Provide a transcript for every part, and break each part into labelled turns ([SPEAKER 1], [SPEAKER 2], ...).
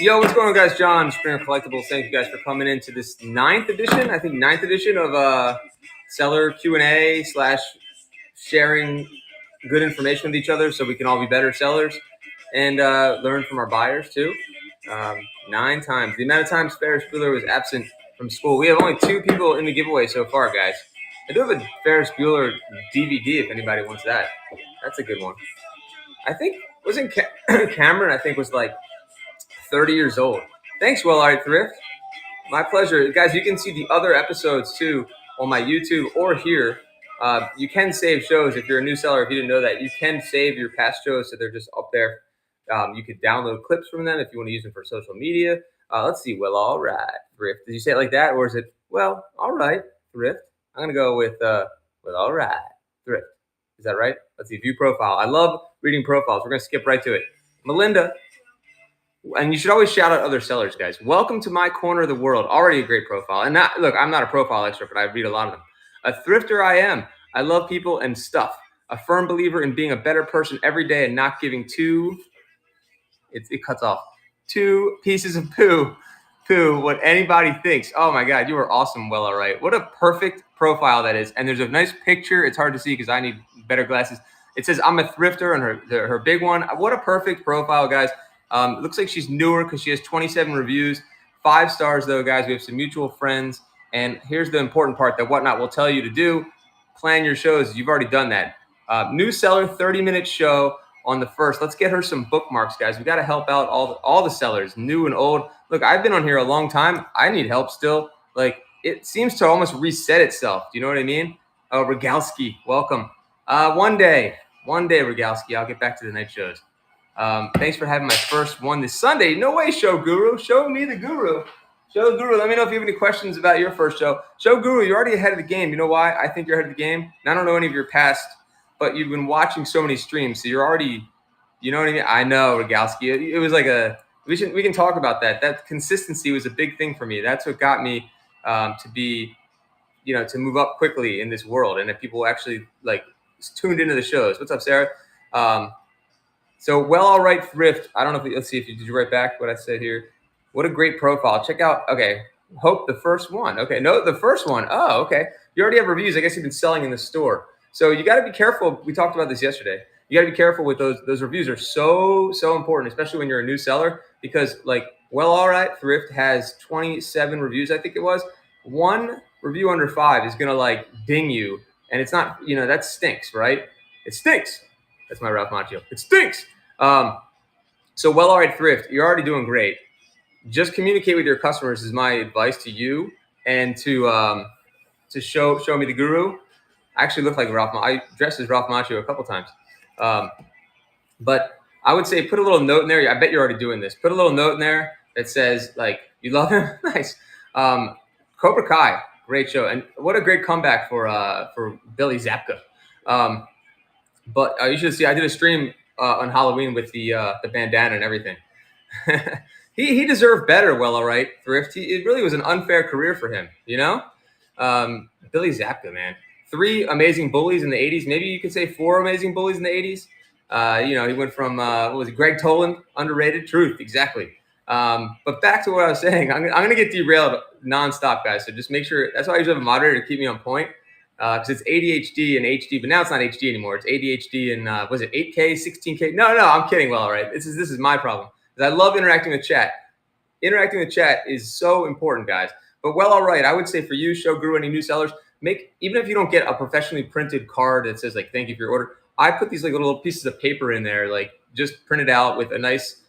[SPEAKER 1] Yo, what's going on, guys? John, Springer Collectibles. Thank you guys for coming into this ninth edition of seller Q&A / sharing good information with each other so we can all be better sellers and learn from our buyers too. 9 times. The amount of times Ferris Bueller was absent from school. We have only 2 people in the giveaway so far, guys. I do have a Ferris Bueller DVD if anybody wants that. That's a good one. I think, wasn't Cameron, I think, was like 30 years old. Thanks, Well Alright Thrift. My pleasure. Guys, you can see the other episodes too on my YouTube or here. You can save shows if you're a new seller. If you didn't know that, you can save your past shows so they're just up there. You could download clips from them if you want to use them for social media. Let's see. Well, all right, Thrift. Did you say it like that, or is it, well, all right, Thrift? I'm going to go with, well, all right, Thrift. Is that right? Let's see. View profile. I love reading profiles. We're going to skip right to it. Melinda. And you should always shout out other sellers, guys. Welcome to my corner of the world. Already a great profile. And look, I'm not a profile expert, but I read a lot of them. A thrifter I am. I love people and stuff. A firm believer in being a better person every day and not giving it cuts off, 2 pieces of poo what anybody thinks. Oh my God, you are awesome. Well, all right. What a perfect profile that is. And there's a nice picture. It's hard to see because I need better glasses. It says I'm a thrifter and her big one. What a perfect profile, guys. It looks like she's newer because she has 27 reviews, 5 stars though, guys. We have some mutual friends. And here's the important part that Whatnot will tell you to do. Plan your shows. You've already done that. New seller, 30-minute show on the 1st. Let's get her some bookmarks, guys. We got to help out all the sellers, new and old. Look, I've been on here a long time. I need help still. Like, it seems to almost reset itself. Do you know what I mean? Oh, Rogalski, welcome. One day, Rogalski, I'll get back to the night shows. Thanks for having my first one this Sunday. No way, Show Guru. Show me the guru. Show Guru, let me know if you have any questions about your first show. Show Guru, you're already ahead of the game. You know why I think you're ahead of the game? And I don't know any of your past, but you've been watching so many streams, so you're already, you know what I mean? I know, Rogalski. It was like we can talk about that. That consistency was a big thing for me. That's what got me to be, to move up quickly in this world, and that people actually like tuned into the shows. What's up, Sarah? So, well, all right, Thrift. I don't know if let's see if did you write back what I said here. What a great profile. Check out. Okay, Hope the first one. Okay, no, the first one. Oh, okay. You already have reviews. I guess you've been selling in the store. So you got to be careful. We talked about this yesterday. You got to be careful with those. Those reviews are so important, especially when you're a new seller, because like, well, all right, Thrift has 27 reviews. I think it was. 1 review under 5 is gonna like ding you, and it's not. That stinks, right? It stinks. That's my Ralph Macchio. It stinks. So, well, all right, Thrift, you're already doing great. Just communicate with your customers is my advice to you, and to show me the guru. I actually look like Ralph. I dressed as Ralph Macchio a couple times. But I would say put a little note in there. I bet you're already doing this. Put a little note in there that says like you love him. Nice. Cobra Kai, great show, and what a great comeback for Billy Zabka. But you should see I did a stream on Halloween with the bandana and everything. he deserved better. Well, all right, Thrift. It really was an unfair career for him. Billy Zabka, man. 3 amazing bullies in the 80s. Maybe you could say 4 amazing bullies in the 80s. He went from what was it? Greg Toland, underrated. Truth, exactly. But back to what I was saying. I'm gonna get derailed nonstop, guys. So just make sure. That's why I usually have a moderator to keep me on point. Because it's ADHD and HD, but now it's not HD anymore. It's ADHD and was it 8K, 16K? No, I'm kidding. Well, all right. This is my problem. Because I love interacting with chat. Interacting with chat is so important, guys. But well, all right. I would say for you, Show Guru, any new sellers, even if you don't get a professionally printed card that says like thank you for your order, I put these like little pieces of paper in there, like just print it out with a nice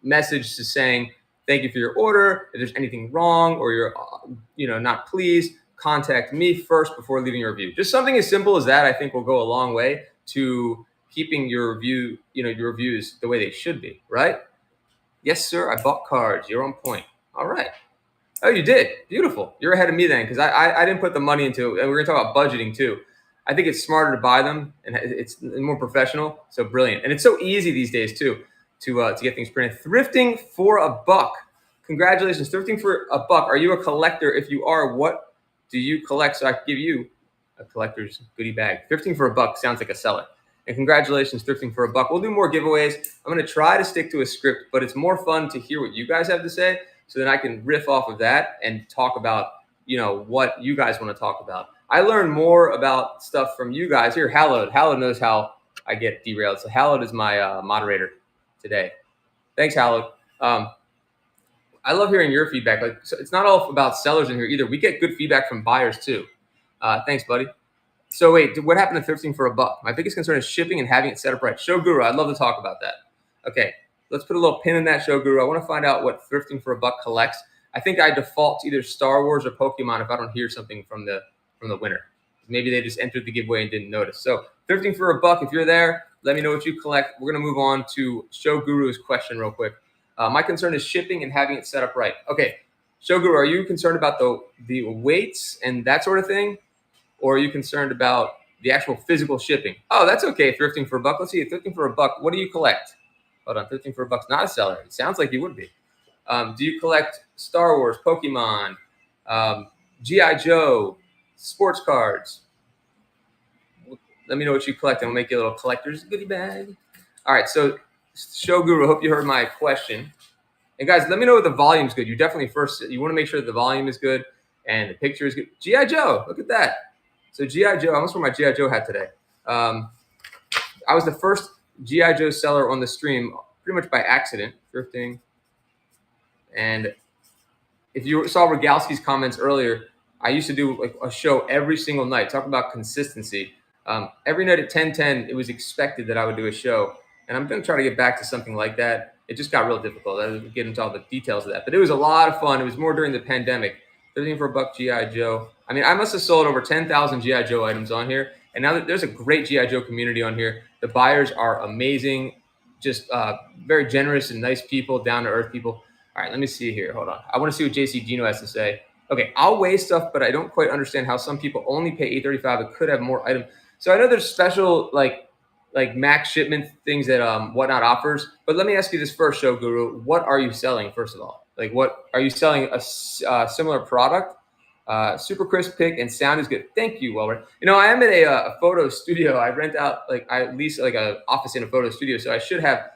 [SPEAKER 1] message to saying thank you for your order. If there's anything wrong or you're not pleased, contact me first before leaving your review. Just something as simple as that, I think, will go a long way to keeping your review, your reviews the way they should be, right? Yes, sir. I bought cards. You're on point. All right. Oh, you did. Beautiful. You're ahead of me then, because I didn't put the money into it. And we're gonna talk about budgeting too. I think it's smarter to buy them, and it's more professional. So brilliant, and it's so easy these days too to get things printed. Thrifting for $1. Congratulations, thrifting for $1. Are you a collector? If you are, what do you collect? So I can give you a collector's goodie bag. Thrifting for $1 sounds like a seller. And congratulations, Thrifting for a Buck. We'll do more giveaways. I'm going to try to stick to a script, but it's more fun to hear what you guys have to say, so then I can riff off of that and talk about, what you guys want to talk about. I learn more about stuff from you guys. Here, Hallowed. Hallowed knows how I get derailed. So Hallowed is my moderator today. Thanks, Hallowed. I love hearing your feedback. So it's not all about sellers in here either. We get good feedback from buyers too. Thanks, buddy. So wait, what happened to Thrifting for a Buck? My biggest concern is shipping and having it set up right. Show Guru, I'd love to talk about that. Okay, let's put a little pin in that, Show Guru. I want to find out what Thrifting for a Buck collects. I think I default to either Star Wars or Pokemon if I don't hear something from the winner. Maybe they just entered the giveaway and didn't notice. So Thrifting for a Buck, if you're there, let me know what you collect. We're going to move on to Show Guru's question real quick. My concern is shipping and having it set up right. Okay, Show Guru, are you concerned about the weights and that sort of thing? Or are you concerned about the actual physical shipping? Oh, that's okay, Thrifting for a Buck. Let's see, Thrifting for a Buck, what do you collect? Hold on, Thrifting for a Buck's not a seller. It sounds like you would be. Do you collect Star Wars, Pokemon, G.I. Joe, sports cards? Let me know what you collect, and we'll make you a little collector's goodie bag. All right, so Show Guru, hope you heard my question. And guys, let me know if the volume's good. You definitely you want to make sure that the volume is good and the picture is good. G.I. Joe, look at that. So G.I. Joe, I almost wore my G.I. Joe hat today. I was the first G.I. Joe seller on the stream pretty much by accident, thrifting. And if you saw Rogalski's comments earlier, I used to do like a show every single night, talk about consistency. Every night at 10:10, it was expected that I would do a show. And I'm going to try to get back to something like that. It just got real difficult. I didn't get into all the details of that. But it was a lot of fun. It was more during the pandemic. Thrifting for a Buck, G.I. Joe. I mean, I must have sold over 10,000 G.I. Joe items on here. And now there's a great G.I. Joe community on here. The buyers are amazing, just very generous and nice people, down-to-earth people. All right, let me see here. Hold on. I want to see what JC Gino has to say. Okay, I'll weigh stuff, but I don't quite understand how some people only pay $8.35 but could have more items. So I know there's special like max shipment things that Whatnot offers. But let me ask you this first, Show Guru. What are you selling, first of all? Like, what are you selling? A similar product? Super crisp pick and sound is good. Thank you, Welber. I am at a photo studio. I rent out, I lease like an office in a photo studio. So I should have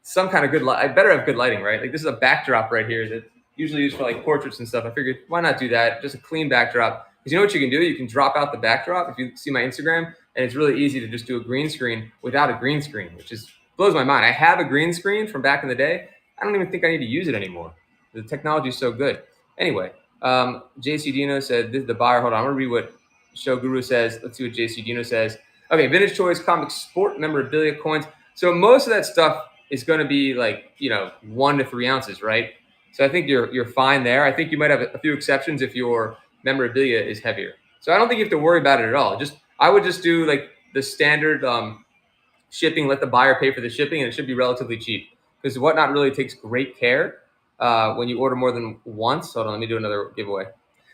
[SPEAKER 1] some kind of good light. I better have good lighting, right? Like, this is a backdrop right here that usually used for like portraits and stuff. I figured, why not do that? Just a clean backdrop. Because you know what you can do? You can drop out the backdrop. If you see my Instagram, and it's really easy to just do a green screen without a green screen, which blows my mind. I have a green screen from back in the day. I don't even think I need to use it anymore. The technology is so good. Anyway, JC Dino said, this is the buyer. Hold on, I'm going to read what Show Guru says. Let's see what JC Dino says. Okay, vintage toys, comics, sport, memorabilia, coins. So most of that stuff is going to be like, 1 to 3 ounces, right? So I think you're fine there. I think you might have a few exceptions if your memorabilia is heavier. So I don't think you have to worry about it at all. I would just do like the standard shipping, let the buyer pay for the shipping, and it should be relatively cheap. Because Whatnot really takes great care when you order more than once. Hold on, let me do another giveaway.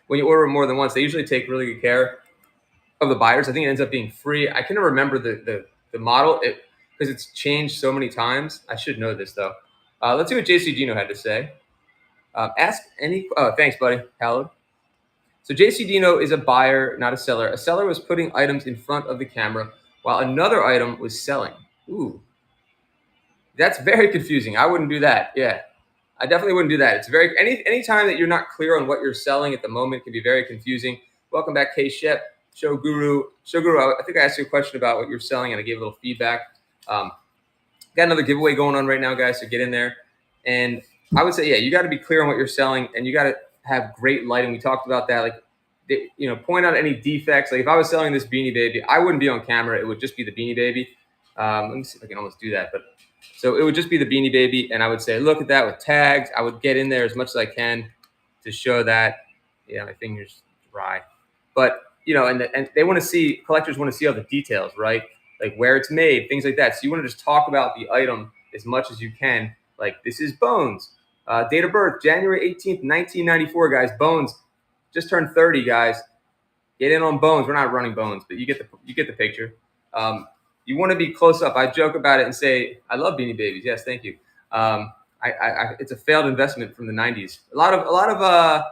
[SPEAKER 1] When you order more than once, they usually take really good care of the buyers. I think it ends up being free. I can never remember the model because it's changed so many times. I should know this though. Let's see what JC Gino had to say. Ask any. Oh, thanks, buddy. Hallowed. So JC Dino is a buyer, not a seller. A seller was putting items in front of the camera while another item was selling. Ooh, that's very confusing. I wouldn't do that. Yeah, I definitely wouldn't do that. It's any time that you're not clear on what you're selling at the moment can be very confusing. Welcome back, K Shep, Show Guru. I think I asked you a question about what you're selling and I gave a little feedback. Got another giveaway going on right now, guys, so get in there. And I would say, yeah, you got to be clear on what you're selling and you got to have great lighting. We talked about that. Like, point out any defects. Like if I was selling this Beanie Baby, I wouldn't be on camera. It would just be the Beanie Baby. Let me see if I can almost do that. But so it would just be the Beanie Baby. And I would say, look at that with tags. I would get in there as much as I can to show that. Yeah, my finger's dry. But, and they want to see, collectors want to see all the details, right? Like where it's made, things like that. So you want to just talk about the item as much as you can. Like this is Bones. Date of birth, January 18th, 1994, guys. Bones just turned 30, guys. Get in on Bones. We're not running Bones, but you get the picture. You want to be close up. I joke about it and say, I love Beanie Babies. Yes, thank you. It's a failed investment from the 90s. A lot of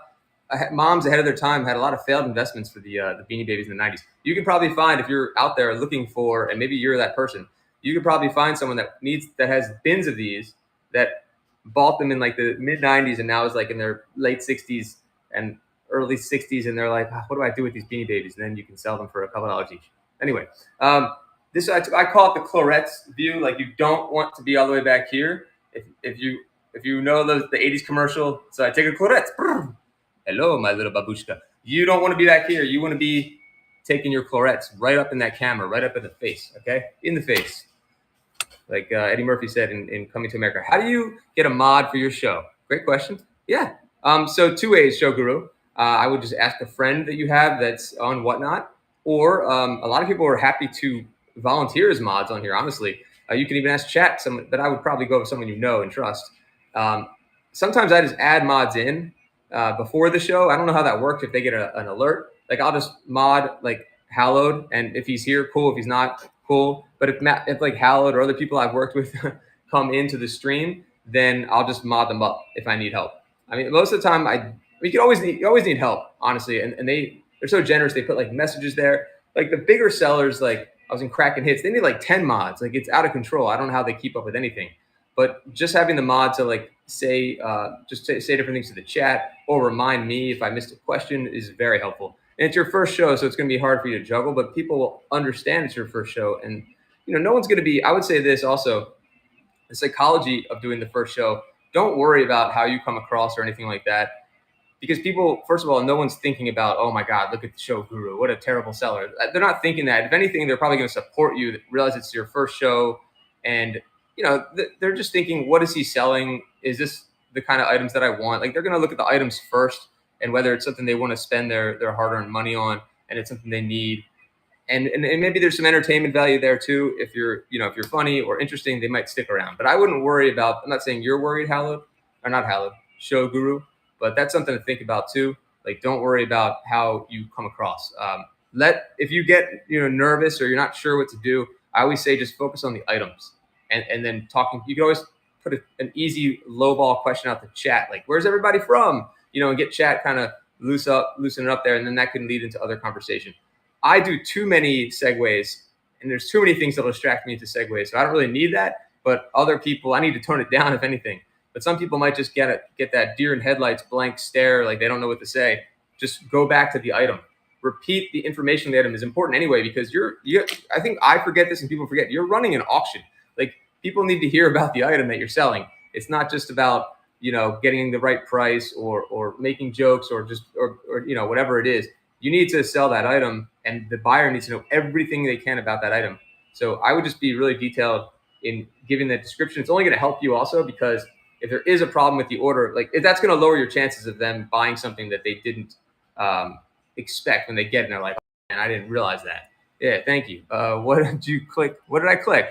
[SPEAKER 1] moms ahead of their time had a lot of failed investments for the Beanie Babies in the 90s. You can probably find, if you're out there looking for, and maybe you're that person, you could probably find someone that has bins of these that bought them in like the mid 90s and now is like in their late 60s and early 60s, and they're like, what do I do with these Beanie Babies? And then you can sell them for a couple dollars each. Anyway, this I call it the Clorette's view. Like, you don't want to be all the way back here. If you know the 80s commercial, so I take a Clorette. Hello, my little babushka. You don't want to be back here. You want to be taking your Clorettes right up in that camera, right up in the face, okay? In the face. Like Eddie Murphy said in Coming to America. How do you get a mod for your show? Great question. Yeah. So 2 ways, Show Guru. I would just ask a friend that you have that's on Whatnot, or a lot of people are happy to volunteer as mods on here, honestly. You can even ask chat, but I would probably go with someone you know and trust. Sometimes I just add mods in before the show. I don't know how that works, if they get an alert. Like, I'll just mod like Hallowed, and if he's here, cool. If he's not, cool. But if like Hallowed or other people I've worked with come into the stream, then I'll just mod them up if I need help. I mean, most of the time you always need help, honestly. And they're so generous. They put like messages there. Like the bigger sellers, like I was in Kraken Hits, they need like 10 mods. Like, it's out of control. I don't know how they keep up with anything. But just having the mod to like say different things to the chat or remind me if I missed a question is very helpful. And it's your first show, so it's going to be hard for you to juggle, but people will understand it's your first show. And, no one's going to be, I would say this also, the psychology of doing the first show, don't worry about how you come across or anything like that. Because people, first of all, no one's thinking about, oh my God, look at the Show Guru, what a terrible seller. They're not thinking that. If anything, they're probably going to support you, realize it's your first show. And, they're just thinking, what is he selling? Is this the kind of items that I want? Like, they're going to look at the items first, and whether it's something they want to spend their hard-earned money on, and it's something they need. And maybe there's some entertainment value there too. If you're funny or interesting, they might stick around. But I wouldn't worry about, I'm not saying you're worried, Hallowed, or not Hallowed, Show Guru, but that's something to think about too. Like, don't worry about how you come across. If you get nervous or you're not sure what to do, I always say just focus on the items, and then talking. You can always put an easy lowball question out to chat, like, where's everybody from? And get chat kind of loosen it up there, and then that can lead into other conversation. I do too many segues, and there's too many things that'll distract me into segues, so I don't really need that. But other people, I need to tone it down, if anything. But some people might just get that deer in headlights blank stare, like they don't know what to say. Just go back to the item. Repeat the information of the item is important anyway, because I think I forget this and people forget, you're running an auction. Like, people need to hear about the item that you're selling. It's not just about getting the right price or making jokes or whatever it is. You need to sell that item, and the buyer needs to know everything they can about that item. So I would just be really detailed in giving the description. It's only going to help you also, because if there is a problem with the order, like, that's going to lower your chances of them buying something that they didn't expect when they get it. And they're like, oh, man, I didn't realize that. Yeah, thank you. What did you click? What did I click?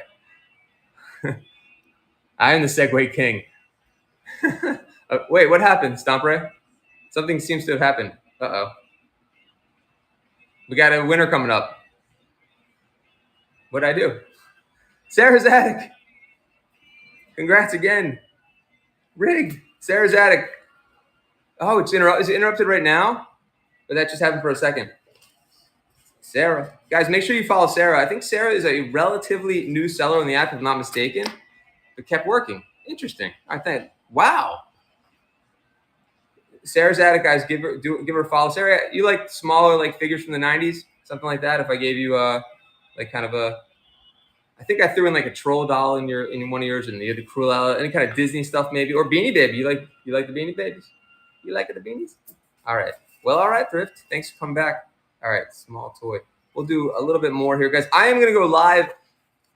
[SPEAKER 1] I am the Segway King. Wait, what happened, Stompray? Something seems to have happened. Uh-oh. We got a winner coming up. What'd I do? Sarah's Attic. Congrats again. Rigged. Sarah's Attic. Oh, is it interrupted right now? Or that just happened for a second? Sarah. Guys, make sure you follow Sarah. I think Sarah is a relatively new seller on the app, if I'm not mistaken. But kept working. Interesting. I think. Wow. Sarah's Attic, guys, give her a follow. Sarah, you like smaller like figures from the 90s? Something like that? If I gave you like kind of I think I threw in like a troll doll in one of yours, and the Cruella, any kind of Disney stuff maybe, or Beanie Baby. You like the Beanie Babies? You like the beanies? All right. Well, all right, Thrift. Thanks for coming back. All right, small toy. We'll do a little bit more here, guys. I am going to go live.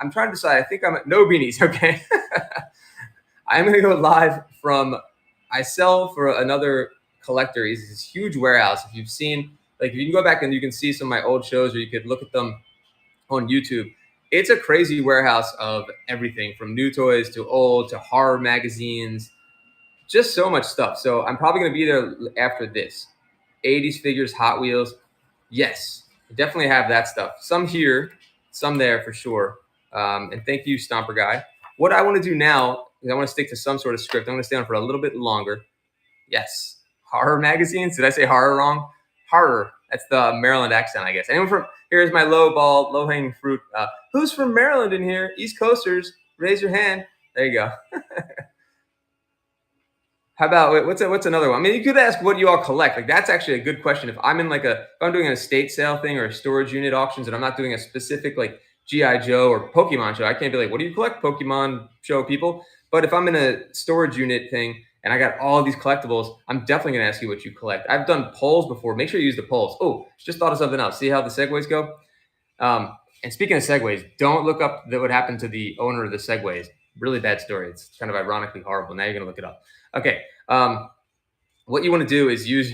[SPEAKER 1] I'm trying to decide. I think I'm at no beanies. Okay. I'm going to go live from. I sell for another collector. He's this huge warehouse. If you've seen, like, if you can go back and you can see some of my old shows, or you could look at them on YouTube. It's a crazy warehouse of everything from new toys to old to horror magazines, just so much stuff. So I'm probably going to be there after this. 80s figures, Hot Wheels. Yes, definitely have that stuff. Some here, some there for sure. And thank you, Stomper Guy. What I want to do now is I want to stick to some sort of script. I'm going to stay on for a little bit longer. Yes. horror magazines. Did I say horror wrong? Horror. That's the Maryland accent, I guess. Anyone from here's my low hanging fruit. Who's from Maryland in here? East Coasters, raise your hand. There you go. How about what's another one? I mean, you could ask what you all collect. Like that's actually a good question. If I'm doing an estate sale thing or a storage unit auctions, and I'm not doing a specific like GI Joe or Pokemon show, I can't be like, what do you collect, Pokemon show people? But if I'm in a storage unit thing and I got all these collectibles, I'm definitely gonna ask you what you collect. I've done polls before. Make sure you use the polls. Oh, just thought of something else. See how the segues go? And speaking of segues, don't look up what happened to the owner of the segues. Really bad story. It's kind of ironically horrible. Now you're gonna look it up. Okay. What you want to do is use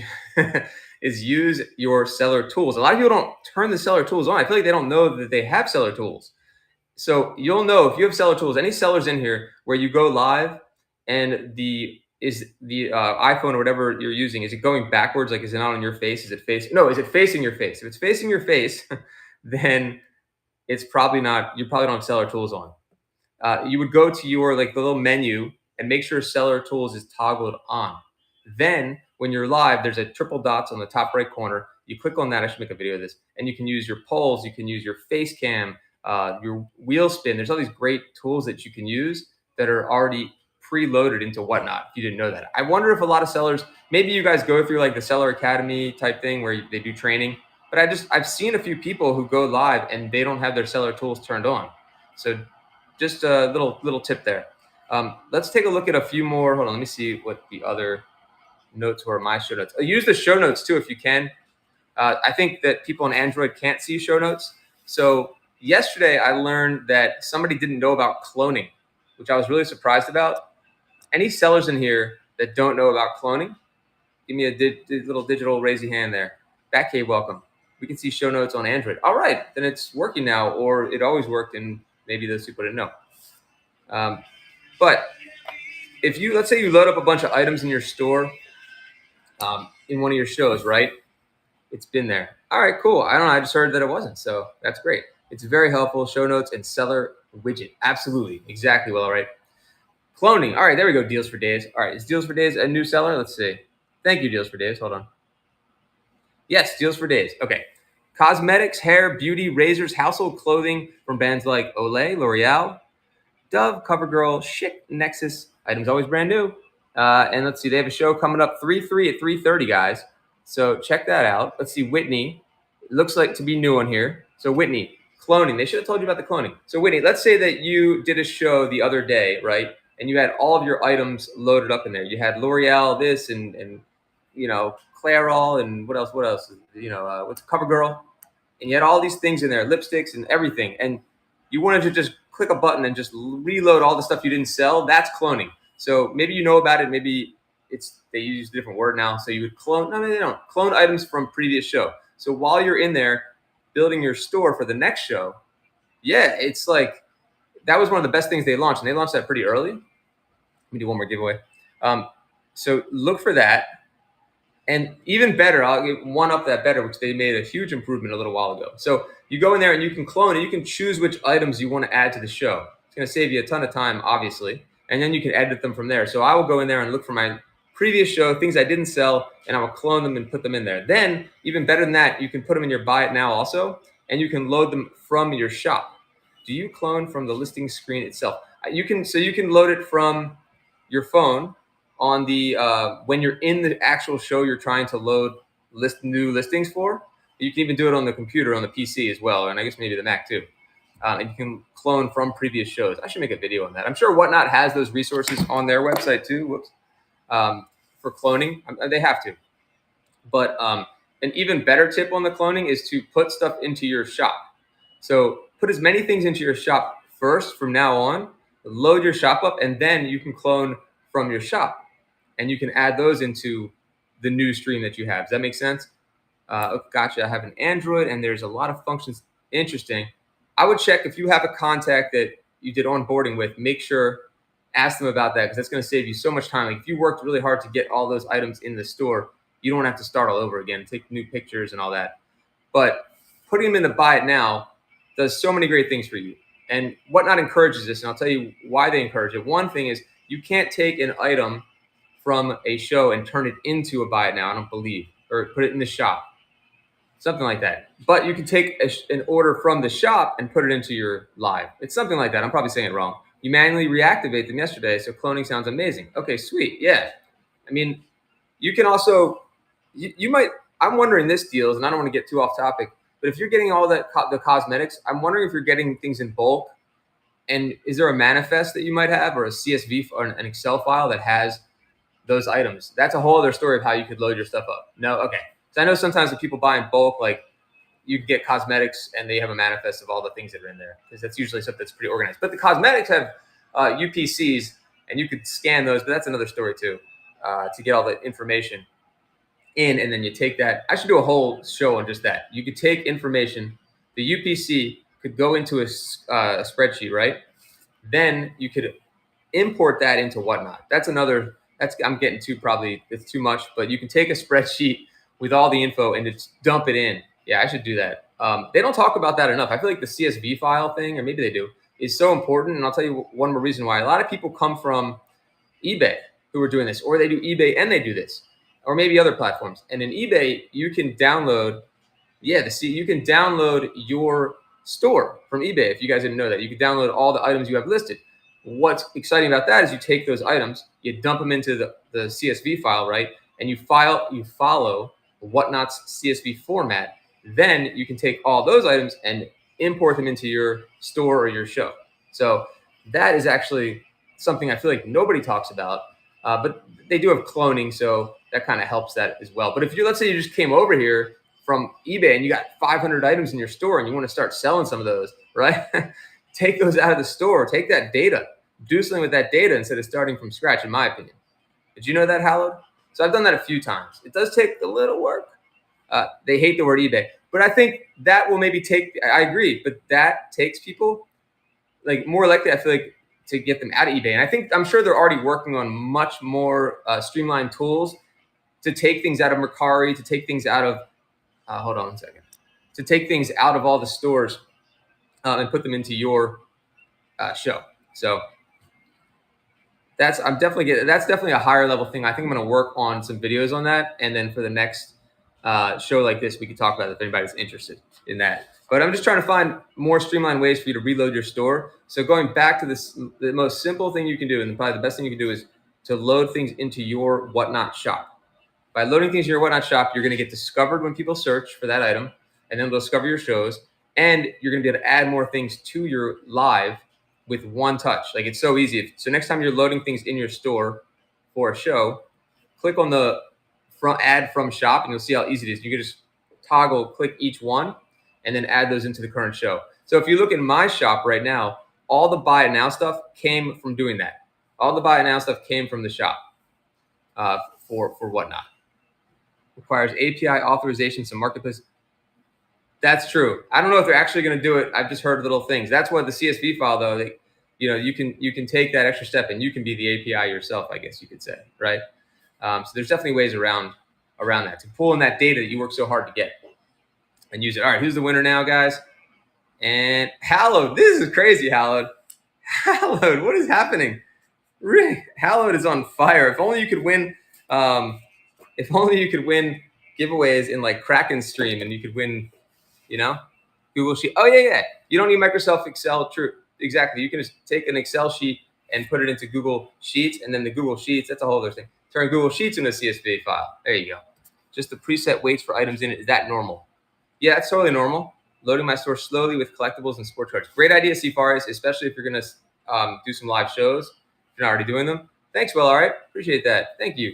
[SPEAKER 1] is use your seller tools. A lot of people don't turn the seller tools on. I feel like they don't know that they have seller tools. So you'll know if you have seller tools. Any sellers in here where you go live and the iPhone or whatever you're using, is it going backwards? Like, is it not on your face? Is it facing? No, is it facing your face? If it's facing your face, then it's probably not. You probably don't have seller tools on. You would go to your like the little menu and make sure seller tools is toggled on. Then when you're live, there's a triple dots on the top right corner. You click on that. I should make a video of this. And you can use your polls. You can use your face cam, your wheel spin. There's all these great tools that you can use that are already preloaded into Whatnot. If you didn't know that. I wonder if a lot of sellers, maybe you guys go through like the Seller Academy type thing where they do training. But I've seen a few people who go live and they don't have their seller tools turned on. So just a little tip there. Let's take a look at a few more. Hold on, let me see what the other notes were. My show notes. Use the show notes too if you can. I think that people on Android can't see show notes. So yesterday I learned that somebody didn't know about cloning, which I was really surprised about. Any sellers in here that don't know about cloning, give me a little digital raise your hand there. Batcave, welcome. We can see show notes on Android. All right, then it's working now, or it always worked, and maybe those people didn't know. But if let's say you load up a bunch of items in your store in one of your shows, right? It's been there. All right, cool. I don't know. I just heard that it wasn't. So that's great. It's very helpful. Show notes and seller widget. Absolutely. Exactly. Well, all right. Cloning. All right, there we go. Deals for Days. All right. Is Deals for Days a new seller? Let's see. Thank you, Deals for Days. Hold on. Yes, Deals for Days. Okay. Cosmetics, hair, beauty, razors, household clothing from brands like Olay, L'Oreal, Dove, CoverGirl, Schick, Nexus. Items always brand new. And let's see, they have a show coming up 3/3 at 3:30, guys. So check that out. Let's see, Whitney. It looks like to be new on here. So Whitney, cloning. They should have told you about the cloning. So Whitney, let's say that you did a show the other day, right? And you had all of your items loaded up in there. You had L'Oreal, this, and you know, Clairol, and what else? You know, what's CoverGirl? And you had all these things in there, lipsticks and everything. And you wanted to just click a button and just reload all the stuff you didn't sell. That's cloning. So maybe you know about it. Maybe they use a different word now. So you would clone. No, they don't. Clone items from previous show. So while you're in there building your store for the next show, yeah, it's like that was one of the best things they launched, and they launched that pretty early. Let me do one more giveaway. So look for that. And even better, I'll get one up that better, which they made a huge improvement a little while ago. So you go in there and you can clone, and you can choose which items you want to add to the show. It's going to save you a ton of time, obviously, and then you can edit them from there. So I will go in there and look for my previous show, things I didn't sell, and I will clone them and put them in there. Then, even better than that, you can put them in your buy it now also, and you can load them from your shop. Do you clone from the listing screen itself? You can load it from your phone on the when you're in the actual show you're trying to load new listings for. You can even do it on the computer, on the PC as well, and I guess maybe the Mac too. And you can clone from previous shows. I should make a video on that. I'm sure Whatnot has those resources on their website too. Whoops. For cloning, they have to. But an even better tip on the cloning is to put stuff into your shop. So put as many things into your shop first from now on, load your shop up, and then you can clone from your shop. And you can add those into the new stream that you have. Does that make sense? Gotcha. I have an Android, and there's a lot of functions. Interesting. I would check if you have a contact that you did onboarding with. Make sure, ask them about that, because that's going to save you so much time. Like if you worked really hard to get all those items in the store, you don't have to start all over again, take new pictures and all that. But putting them in the buy it now does so many great things for you. And Whatnot encourages this, and I'll tell you why they encourage it. One thing is you can't take an item from a show and turn it into a buy it now, I don't believe, or put it in the shop, something like that. But you can take an order from the shop and put it into your live. It's something like that. I'm probably saying it wrong. You manually reactivate them yesterday, so cloning sounds amazing. Okay, sweet. Yeah. I mean, you can also, you might, I'm wondering this deals, and I don't want to get too off topic, but if you're getting all that, the cosmetics, I'm wondering if you're getting things in bulk. And is there a manifest that you might have, or a CSV or an Excel file that has those items? That's a whole other story of how you could load your stuff up. No? Okay. So I know sometimes when people buy in bulk, like you get cosmetics and they have a manifest of all the things that are in there, because that's usually stuff that's pretty organized. But the cosmetics have UPCs, and you could scan those, but that's another story too, to get all the information in. And then you take that. I should do a whole show on just that. You could take information, the UPC could go into a spreadsheet, right? Then you could import that into Whatnot. That's another, I'm getting too, probably it's too much, but you can take a spreadsheet with all the info and just dump it in. Yeah, I should do that. They don't talk about that enough. I feel like the CSV file thing, or maybe they do, is so important. And I'll tell you one more reason why. A lot of people come from eBay who are doing this, or they do eBay and they do this, or maybe other platforms. And in eBay, you can download, you can download your store from eBay. If you guys didn't know that, you can download all the items you have listed. What's exciting about that is you take those items, you dump them into the CSV file, right? And you follow Whatnot's CSV format. Then you can take all those items and import them into your store or your show. So that is actually something I feel like nobody talks about, but they do have cloning, so that kind of helps that as well. But if let's say you just came over here from eBay and you got 500 items in your store and you want to start selling some of those, right? Take those out of the store, take that data, do something with that data instead of starting from scratch, in my opinion. Did you know that, Hallowed? So I've done that a few times. It does take a little work. They hate the word eBay, but I think that will maybe I agree, but that takes people, like, more likely, I feel like, to get them out of eBay. And I'm sure they're already working on much more streamlined tools to take things out of Mercari, to take things out of, hold on one second, to take things out of all the stores and put them into your show. So that's definitely a higher level thing. I think I'm going to work on some videos on that, and then for the next show like this, we can talk about it if anybody's interested in that. But I'm just trying to find more streamlined ways for you to reload your store. So going back to this, the most simple thing you can do, and probably the best thing you can do, is to load things into your Whatnot shop. By loading things in your Whatnot shop, you're going to get discovered when people search for that item, and then they'll discover your shows, and you're going to be able to add more things to your live with one touch. Like, it's so easy. So next time you're loading things in your store for a show, click on the add from shop, and you'll see how easy it is. You can just click each one, and then add those into the current show. So if you look at my shop right now, all the buy it now stuff came from doing that. All the buy it now stuff came from the shop for Whatnot. Requires API authorization, some marketplace. That's true. I don't know if they're actually going to do it. I've just heard little things. That's what the CSV file, though, you can take that extra step and you can be the API yourself, I guess you could say, right? So there's definitely ways around that to pull in that data that you work so hard to get and use it. All right, who's the winner now, guys? And Hallowed. This is crazy, Hallowed. Hallowed, what is happening? Hallowed is on fire. If only you could win. If only you could win giveaways in like Kraken Stream, and you could win, Google Sheet. Oh yeah. You don't need Microsoft Excel. True, exactly. You can just take an Excel sheet and put it into Google Sheets, and then the Google Sheets. That's a whole other thing. Turn Google Sheets into a CSV file. There you go. Just the preset weights for items in it. Is that normal? Yeah, it's totally normal. Loading my store slowly with collectibles and sport cards. Great idea, Faris, especially if you're going to do some live shows. If you're not already doing them. Thanks, Will. All right. Appreciate that. Thank you.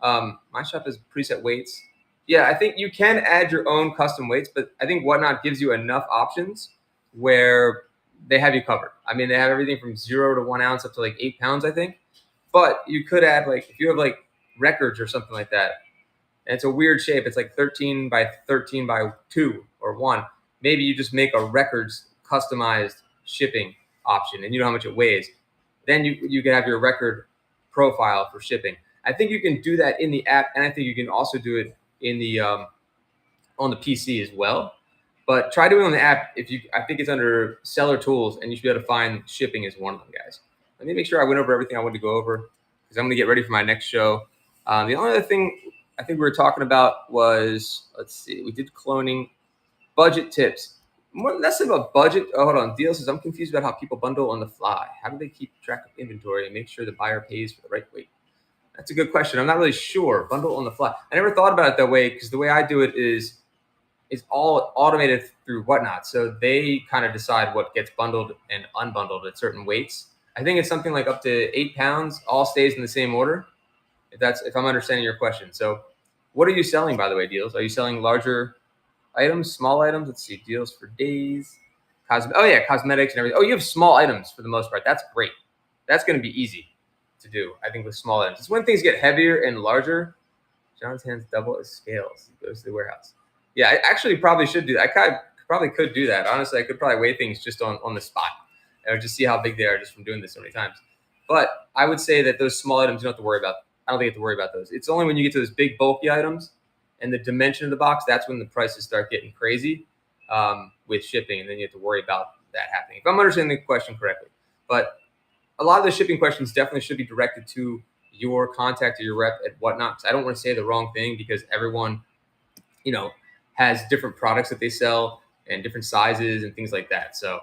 [SPEAKER 1] My shop has preset weights. Yeah, I think you can add your own custom weights, but I think Whatnot gives you enough options where they have you covered. I mean, they have everything from 0 to 1 ounce up to like 8 pounds, I think. But you could add, like, if you have like records or something like that, and it's a weird shape, it's like 13 by 13 by 2 or 1. Maybe you just make a records customized shipping option, and you know how much it weighs. Then you can have your record profile for shipping. I think you can do that in the app, and I think you can also do it in the on the PC as well. But try doing it on the app. I think it's under Seller Tools, and you should be able to find shipping as one of them, guys. Let me make sure I went over everything I wanted to go over, because I'm going to get ready for my next show. The only other thing I think we were talking about was, let's see, we did cloning, budget tips. More less about budget. Oh, hold on. Deal says, I'm confused about how people bundle on the fly. How do they keep track of inventory and make sure the buyer pays for the right weight? That's a good question. I'm not really sure. Bundle on the fly. I never thought about it that way, because the way I do it is all automated through Whatnot. So they kind of decide what gets bundled and unbundled at certain weights. I think it's something like up to 8 pounds, all stays in the same order. If I'm understanding your question. So what are you selling, by the way, Deals? Are you selling larger items, small items? Let's see, deals for days. Cosmetics and everything. Oh, you have small items for the most part. That's great. That's going to be easy to do, I think, with small items. It's when things get heavier and larger. John's hands double as scales. He goes to the warehouse. Yeah, I actually probably should do that. Probably could do that. Honestly, I could probably weigh things just on the spot. I would just see how big they are just from doing this so many times. But I would say that those small items you don't have to worry about. I don't think you have to worry about those. It's only when you get to those big bulky items and the dimension of the box, that's when the prices start getting crazy with shipping, and then you have to worry about that happening. If I'm understanding the question correctly. But a lot of the shipping questions definitely should be directed to your contact or your rep at Whatnot. I don't want to say the wrong thing, because everyone, has different products that they sell and different sizes and things like that. So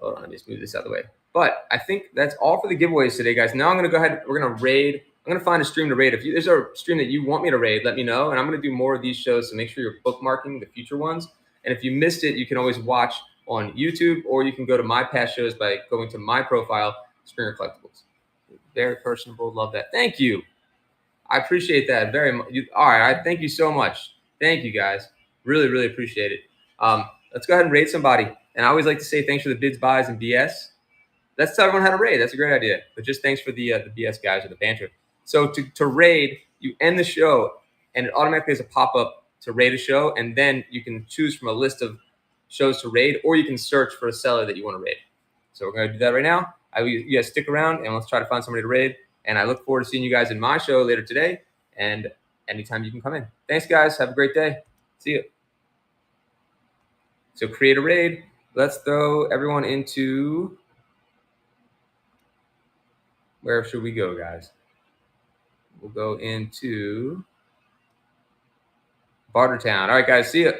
[SPEAKER 1] hold on, let me just move this out of the way. But I think that's all for the giveaways today, guys. Now I'm going to go ahead. We're going to raid. I'm going to find a stream to raid. If there's a stream that you want me to raid, let me know. And I'm going to do more of these shows, so make sure you're bookmarking the future ones. And if you missed it, you can always watch on YouTube, or you can go to my past shows by going to my profile, Springer Collectibles. Very personable. Love that. Thank you. I appreciate that very much. All right. Thank you so much. Thank you, guys. Really, really appreciate it. Let's go ahead and raid somebody. And I always like to say thanks for the bids, buys, and BS. Let's tell everyone how to raid. That's a great idea. But just thanks for the BS guys or the banter. So to raid, you end the show, and it automatically has a pop-up to raid a show. And then you can choose from a list of shows to raid, or you can search for a seller that you want to raid. So we're going to do that right now. You guys stick around, and let's try to find somebody to raid. And I look forward to seeing you guys in my show later today, and anytime you can come in. Thanks, guys. Have a great day. See you. So create a raid. Let's throw everyone into, where should we go, guys? We'll go into Bartertown. All right, guys. See you.